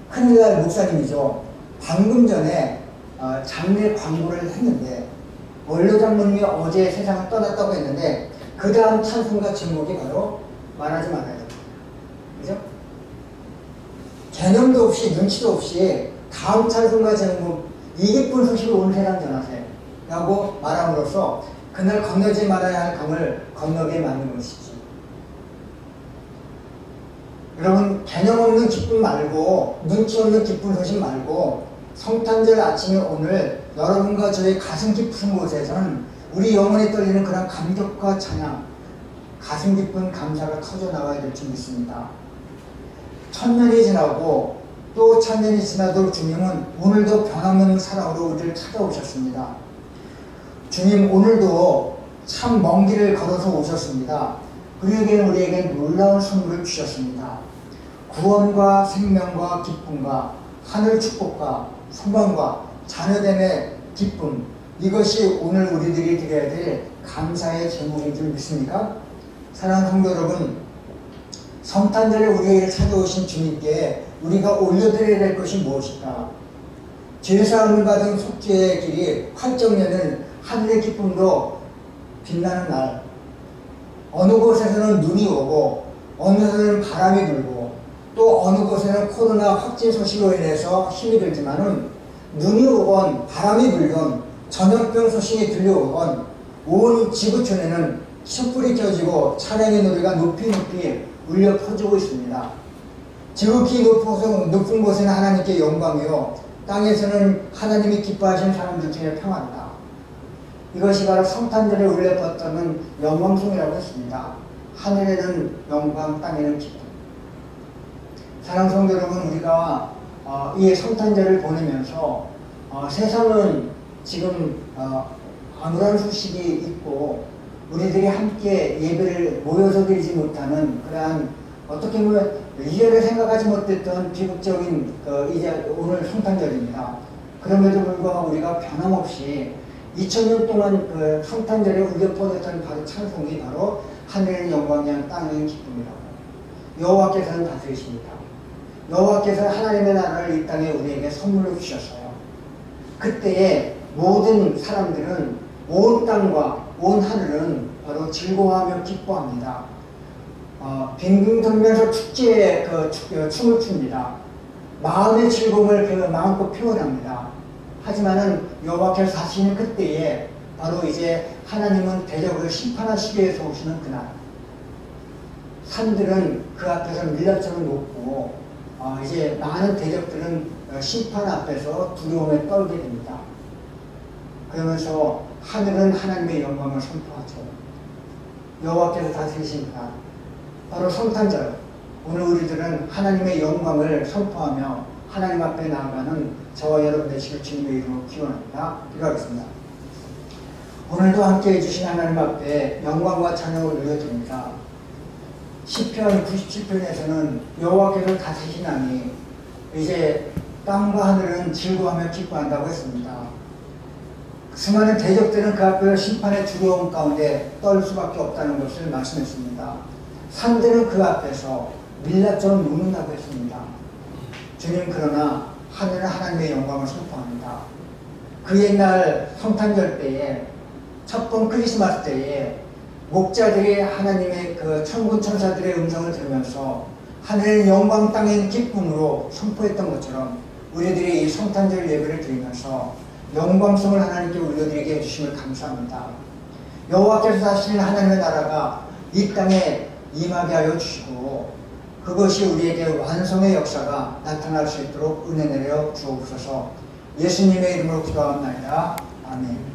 큰일 날 목사님이죠. 방금 전에 장례 광고를 했는데 원로 장로님이 어제 세상을 떠났다고 했는데 그 다음 찬송가 제목이 바로 말하지 말아야 됩니다. 그죠? 개념도 없이 눈치도 없이 다음 찬송가 제목 이 기쁜 소식을 온 세상 전하세 라고 말함으로써 그날 건너지 말아야 할 강을 건너게 만든 것이지. 여러분, 개념 없는 기쁨 말고 눈치 없는 기쁜 소식 말고 성탄절 아침에 오늘 여러분과 저의 가슴 깊은 곳에서는 우리 영혼에 떨리는 그런 감격과 찬양, 가슴 깊은 감사가 터져나와야 될 줄 믿습니다. 1000년이 지나고 또 1000년이 지나도 주님은 오늘도 변함없는 사랑으로 우리를 찾아오셨습니다. 주님 오늘도 참 먼 길을 걸어서 오셨습니다. 그리고 우리에게 놀라운 선물을 주셨습니다. 구원과 생명과 기쁨과 하늘 축복과 소망과 자녀됨의 기쁨, 이것이 오늘 우리들이 드려야 될 감사의 제목인 줄 믿습니까? 사랑하는 성도 여러분, 성탄절에 우리에게 찾아오신 주님께 우리가 올려드려야 될 것이 무엇일까? 죄사함을 받은 속죄의 길이 활짝 여는 하늘의 기쁨으로 빛나는 날, 어느 곳에서는 눈이 오고 어느 곳에서는 바람이 불고 또 어느 곳에는 코로나 확진 소식으로 인해서 힘이 들지만은 눈이 오건 바람이 불건 전염병 소식이 들려오건 온 지구촌에는 촛불이 켜지고 찬양의 노래가 높이 울려 퍼지고 있습니다. 지극히 높은 곳에는 하나님께 영광이요 땅에서는 하나님이 기뻐하시는 사람들 중에 평안이다. 이것이 바로 성탄절에 울려 퍼졌다는 영광송이라고 했습니다. 하늘에는 영광, 땅에는 기쁨. 사랑하는 성도 여러분, 우리가 이 성탄절을 보내면서 세상은 지금 암울한 소식이 있고 우리들이 함께 예배를 모여서 드리지 못하는 그러한 어떻게 보면 이전에 생각하지 못했던 비극적인 이제 오늘 성탄절입니다. 그럼에도 불구하고 우리가 변함없이 2000년 동안 그 성탄절에 울려 퍼졌던 바로 찬송이 바로 하늘의 영광이랑 땅의 기쁨이라고. 여호와께서는 다스리십니다. 여호와께서 하나님의 나라를 이 땅에 우리에게 선물로 주셨어요. 그때에 모든 사람들은 온 땅과 온 하늘은 바로 즐거워하며 기뻐합니다. 빙빙 돌면서 축제에 춤을 춥니다. 마음의 즐거움을 그 마음껏 표현합니다. 하지만은 여호와께서 사시는 그때에 바로 이제 하나님은 대적을 심판하시기 위해서 오시는 그날, 산들은 그 앞에서 밀랍처럼 높고 이제 많은 대적들은 심판 앞에서 두려움에 떨게 됩니다. 그러면서 하늘은 하나님의 영광을 선포하죠. 여호와께서 다스리신 그날, 바로 성탄절, 오늘 우리들은 하나님의 영광을 선포하며 하나님 앞에 나아가는 저와 여러분 되시길 주님의 이름으로 기원합니다. 기도하겠습니다. 오늘도 함께해 주신 하나님 앞에 영광과 찬양을 올려드립니다. 시편 97편에서는 여호와께서 다스리시나니 이제 땅과 하늘은 즐거워하며 기뻐한다고 했습니다. 수많은 대적들은 그 앞에 심판의 두려움 가운데 떨 수밖에 없다는 것을 말씀했습니다. 산들은 그 앞에서 밀랍처럼 녹는다고 했습니다. 주님, 그러나 하늘은 하나님의 영광을 선포합니다. 그 옛날 성탄절 때에, 첫 번 크리스마스 때에 목자들이 하나님의 그 천군 천사들의 음성을 들으면서 하늘의 영광, 땅의 기쁨으로 선포했던 것처럼 우리들이 이 성탄절 예배를 드리면서 영광성을 하나님께 올려드리게 해주심을 감사합니다. 여호와께서 사시는 하나님의 나라가 이 땅에 임하게 하여 주시고 그것이 우리에게 완성의 역사가 나타날 수 있도록 은혜 내려 주옵소서. 예수님의 이름으로 기도합니다. 아멘.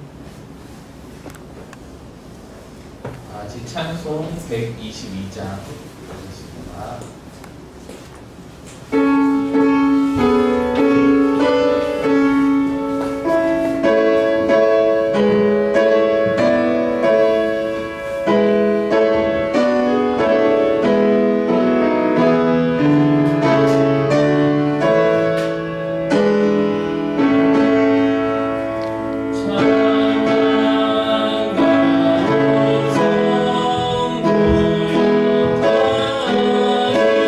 아직 찬송 122장 보겠습니다.
찬양하는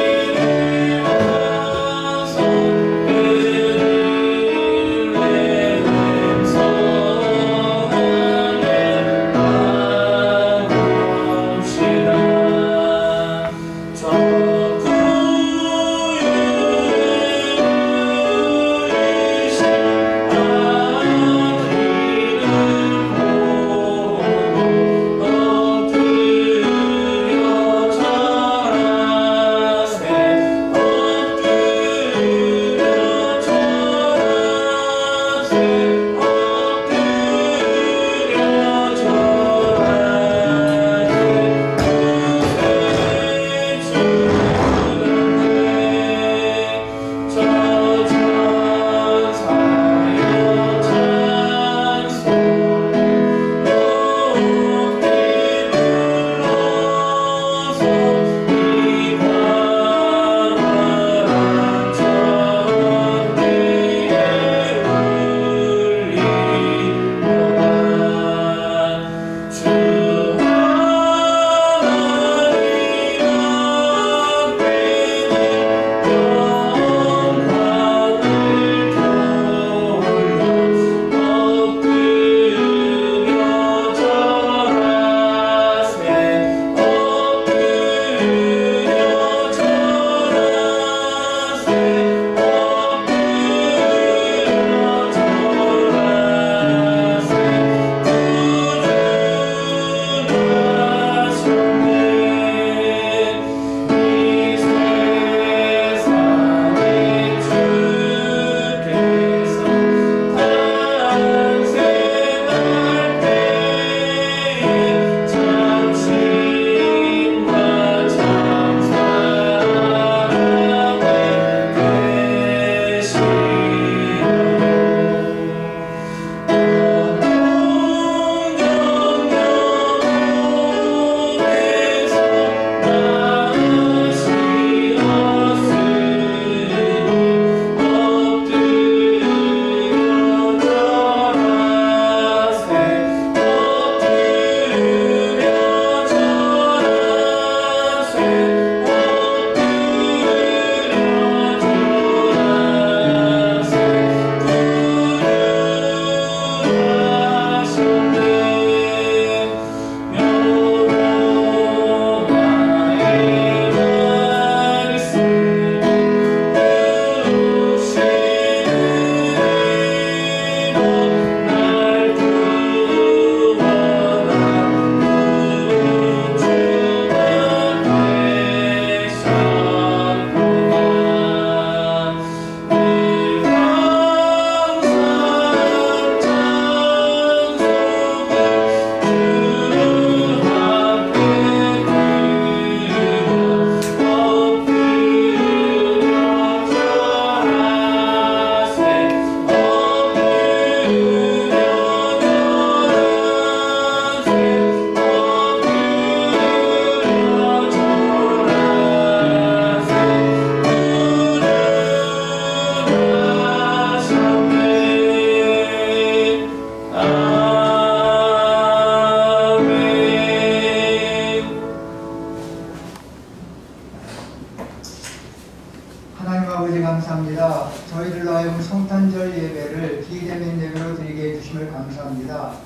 주심을 감사합니다.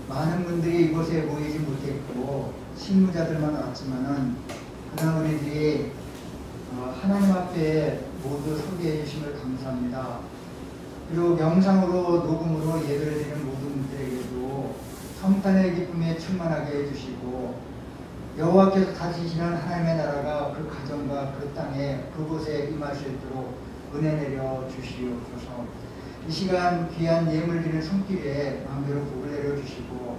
많은 분들이 이곳에 모이지 못했고 실무자들만 왔지만은 그러나 우리들이 하나님 앞에 모두 소개해 주심을 감사합니다. 그리고 명상으로 녹음으로 예배를 드리는 모든 분들에게도 성탄의 기쁨에 충만하게 해주시고 여호와께서 다스리시는 하나님의 나라가 그 가정과 그 땅에 그곳에 임할 수 있도록 은혜 내려 주시옵소서. 이 시간 귀한 예물 드리는 손길에 마음대로 복을 내려 주시고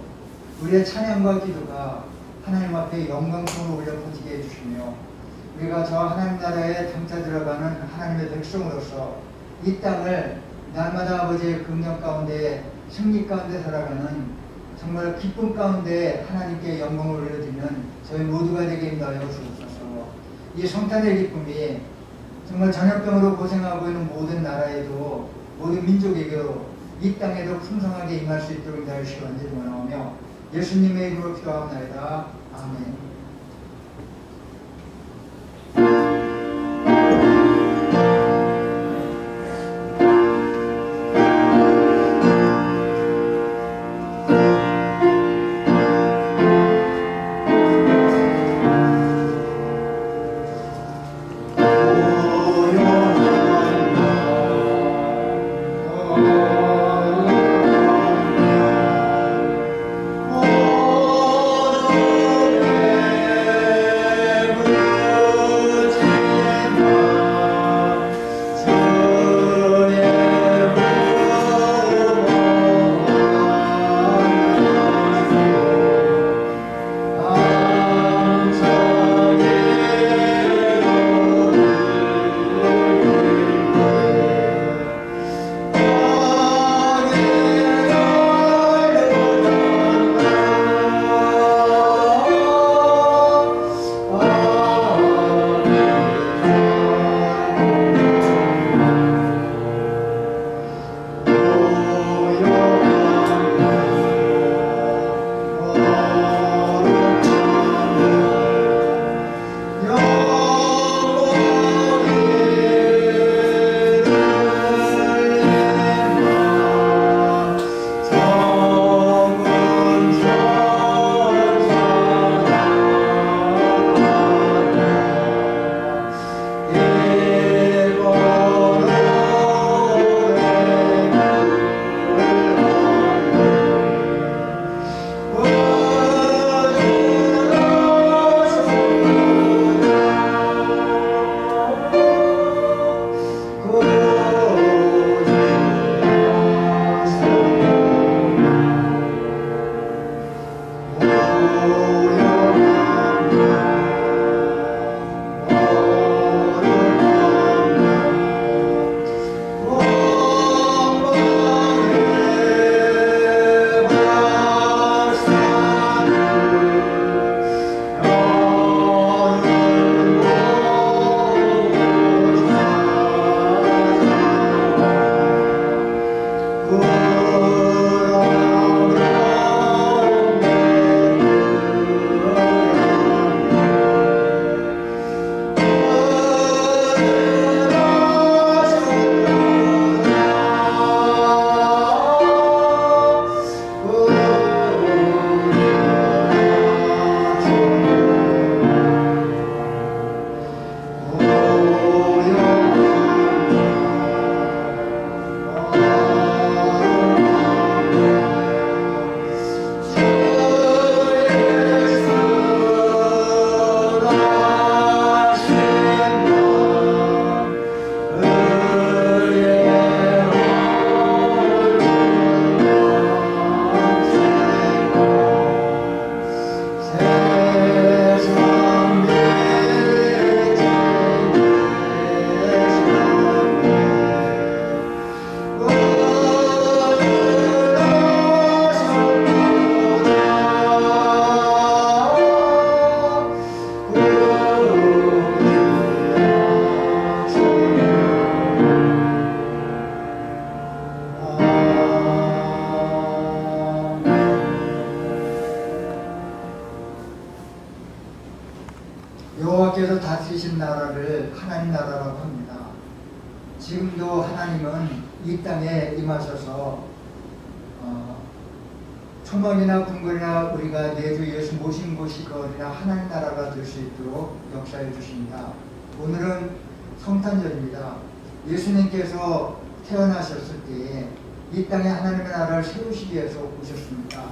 우리의 찬양과 기도가 하나님 앞에 영광성으로 올려 퍼지게 해주시며 우리가 저 하나님 나라에 장차 들어가는 하나님의 백성으로서 이 땅을 날마다 아버지의 긍휼 가운데 승리 가운데 살아가는 정말 기쁨 가운데 하나님께 영광을 올려드리는 저희 모두가 되게 인도하여 주옵소서. 이 성탄의 기쁨이 정말 전염병으로 고생하고 있는 모든 나라에도 모든 민족에게도 이 땅에도 풍성하게 임할 수 있도록 인도하여 주시기 간절히 원하오며 예수님의 이름으로 기도하옵나이다. 아멘. 여호와께서 다스리신 나라를 하나님 나라라고 합니다. 지금도 하나님은 이 땅에 임하셔서 초막이나 궁궐이나 우리가 내 주 예수 모신 곳이 거리나 하나님 나라가 될 수 있도록 역사해 주십니다. 오늘은 성탄절입니다. 예수님께서 태어나셨을 때에 이 땅에 하나님의 나라를 세우시기 위해서 오셨습니다.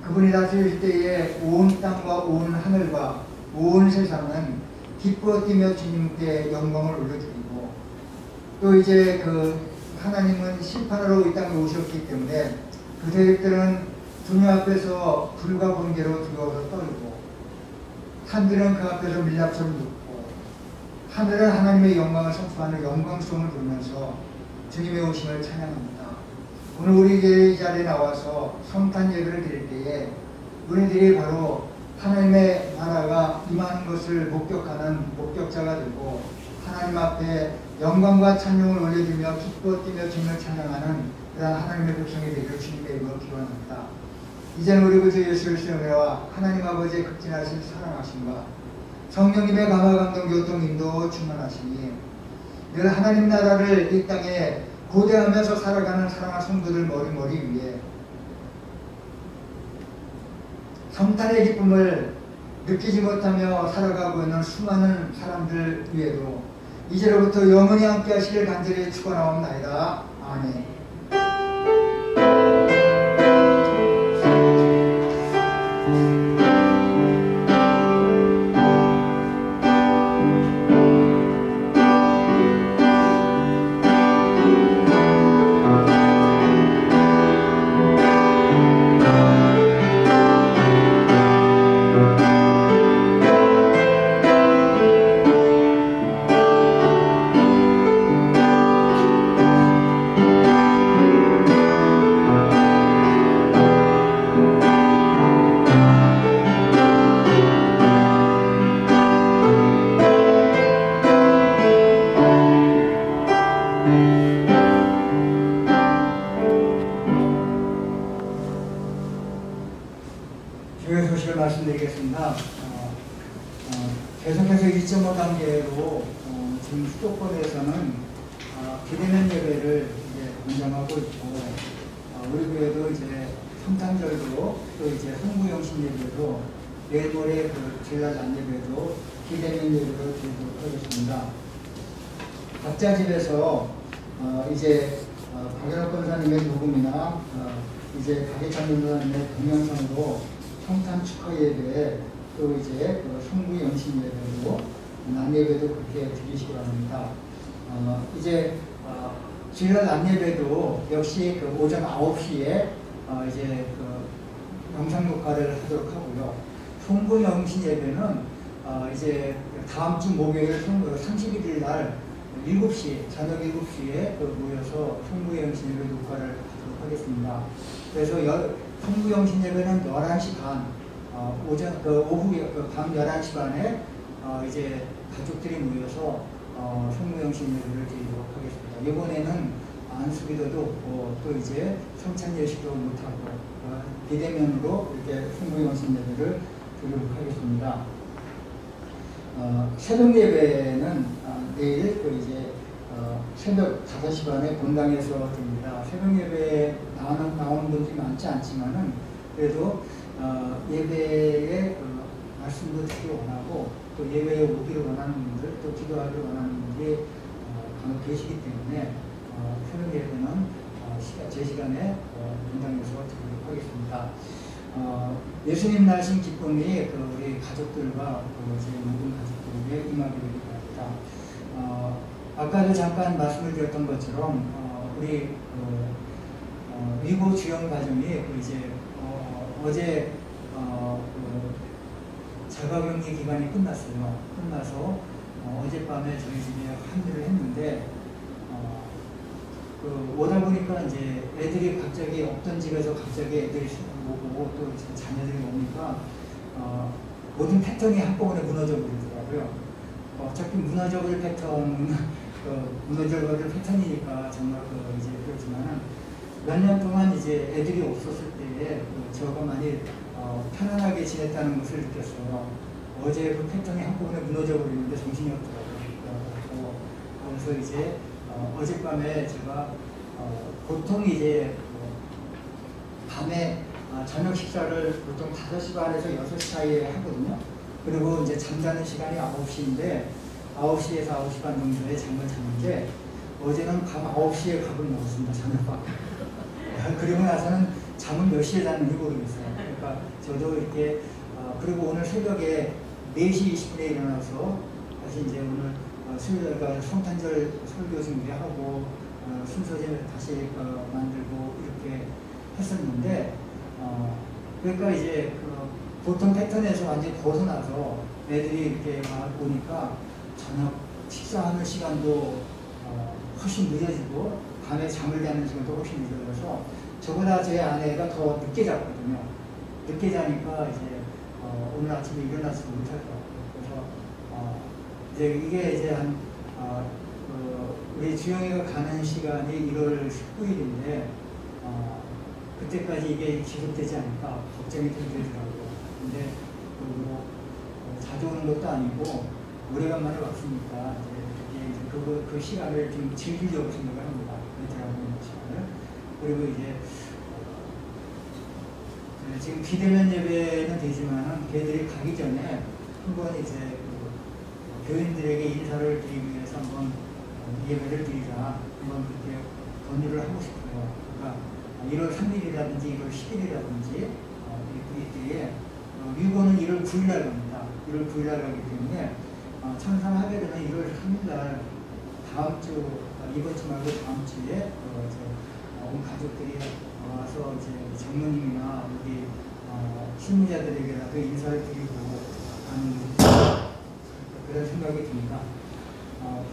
그분이 다스릴 때에 온 땅과 온 하늘과 온 세상은 기뻐 뛰며 주님께 영광을 올려드리고, 또 이제 그 하나님은 심판으로 이 땅에 오셨기 때문에 그 세력들은 주님 앞에서 불과 번개로 두려워서 떨고, 산들은 그 앞에서 밀랍처럼 눕고, 하늘은 하나님의 영광을 선포하는 영광송을 부르면서 주님의 오심을 찬양합니다. 오늘 우리 이 자리에 나와서 성탄 예배를 드릴 때에 우리들이 바로 하나님의 나라가 임하는 것을 목격하는 목격자가 되고, 하나님 앞에 영광과 찬양을 올려주며 기뻐 뛰며 주님을 찬양하는 그런 하나님의 백성이 되기를 주님의 이름으로 기원합니다. 이제는 우리 구주 예수 그리스도의 은혜와 하나님 아버지의 극진하신 사랑하심과 성령님의 감화 감동 교통 인도 충만하시니 늘 하나님 나라를 이 땅에 고대하면서 살아가는 사랑하는 성도들 머리머리 위에 성탄의 기쁨을 느끼지 못하며 살아가고 있는 수많은 사람들 위에도 이제로부터 영원히 함께 하시길 간절히 축원하옵나이다. 아멘. 주의 소식을 말씀드리겠습니다. 계속해서 2.5단계로 지금 수도권에서는 비대면 예배를 이제 운영하고 있고, 우리 교회도 이제 성탄절도 또 이제 성부영신 예배도 내일 모레 그 주일날 낮 예배도 비대면 예배로 드리도록 하겠습니다. 각자 집에서 이제 박연옥 권사님의 녹음이나 이제 박예찬 권사님의 동영상으로 성탄 축하 예배, 또 이제 성부 영신 예배로 낮 예배도 그렇게 드리시기 바랍니다. 이제 주일날 낮 예배도 역시 그 오전 9시에 이제 그 영상 녹화를 하도록 하고요. 성부 영신 예배는 이제 다음 주 목요일 31일 날 7시, 저녁 7시에 모여서 성부 영신 예배 녹화를 하도록 하겠습니다. 그래서 성부 영신 예배는 11시 반, 오후 밤 11시 반에 이제 가족들이 모여서 성부 영신 예배를 드리도록 하겠습니다. 이번에는 안수기도도 없고 또 이제 성찬 예식도 못하고 비대면으로 이렇게 성부 영신 예배를 드리도록 하겠습니다. 새벽 예배는 내일 이제 새벽 5시 반에 본당에서 드립니다. 새벽 예배에 나오는 분들이 많지 않지만은 그래도 예배에 말씀도 듣기 원하고 또 예배에 오기를 원하는 분들, 또 기도하기를 원하는 분들이 간혹 계시기 때문에 새벽 예배는 제 시간에 본당에서 드리도록 하겠습니다. 예수님 나신 기쁨이 우리 가족들과 제 모든 가족들에게 임하게 되길 바랍니다. 아까도 잠깐 말씀을 드렸던 것처럼 우리 위고 주연 가정이 이제 어제 자가격리 기간이 끝났어요. 끝나서 어젯밤에 저희 집에 합류를 했는데 오다 보니까 이제 애들이 갑자기 없던 집에서 갑자기 애들이 오고 또 자녀들이 오니까 모든 패턴이 한꺼번에 무너져 버리더라고요. 어차피 무너져버릴 패턴, 무너져버릴 패턴이니까 정말 이제 그렇지만은 몇 년 동안 이제 애들이 없었을 때에 저가 많이 편안하게 지냈다는 것을 느꼈어요. 어제 그 패턴이 한꺼번에 무너져 버리는데 정신이 없더라고요. 그래서 이제 어젯밤에 제가 보통 이제 밤에 저녁 식사를 보통 5시 반에서 6시 사이에 하거든요. 그리고 이제 잠자는 시간이 9시인데 9시에서 9시 반 정도에 잠을 자는데 어제는 밤 9시에 밥을 먹었습니다. 저녁밥. 그리고 나서는 잠은 몇 시에 자는지 모르겠어요. 그러니까 저도 이렇게 그리고 오늘 새벽에 4시 20분에 일어나서 다시 이제 오늘 그러니까 성탄절 설교 준비하고 순서를 다시 만들고 이렇게 했었는데 그러니까 이제 보통 패턴에서 완전히 벗어나서 애들이 이렇게 오니까 저녁 식사하는 시간도 훨씬 늦어지고 밤에 잠을 자는 시간도 훨씬 늦어져서 저보다 제 아내가 더 늦게 잤거든요. 늦게 자니까 이제 오늘 아침에 일어나지 못할 것 같아요. 그래서 이제 이게 이제 한 우리 주영이가 가는 시간이 1월 19일인데 그때까지 이게 지속되지 않을까 걱정이 좀 되더라고요. 근데 자주 오는 것도 아니고 오래간만에 왔으니까 이제 그 시간을 좀 즐기려고 생각을 합니다. 애들하고 있는 시간을. 그리고 이제 지금 비대면 예배는 되지만 걔들이 가기 전에 한번 이제 교인들에게 인사를 드리기 위해서 한번 예배를 드리자 한번 그렇게 건의를 하고 싶어요. 그러니까 1월 3일이라든지 1월 10일이라든지 이때에 미국은 1월 9일 날 갑니다. 1월 9일 날 가기 때문에 천상 하게 되면 1월 3일 날 다음 주 이번 주 말고 다음 주에 온 가족들이 와서 이제 장로님이나 우리 신무자들에게라도 인사를 드리고 하는 그런 생각이 듭니다.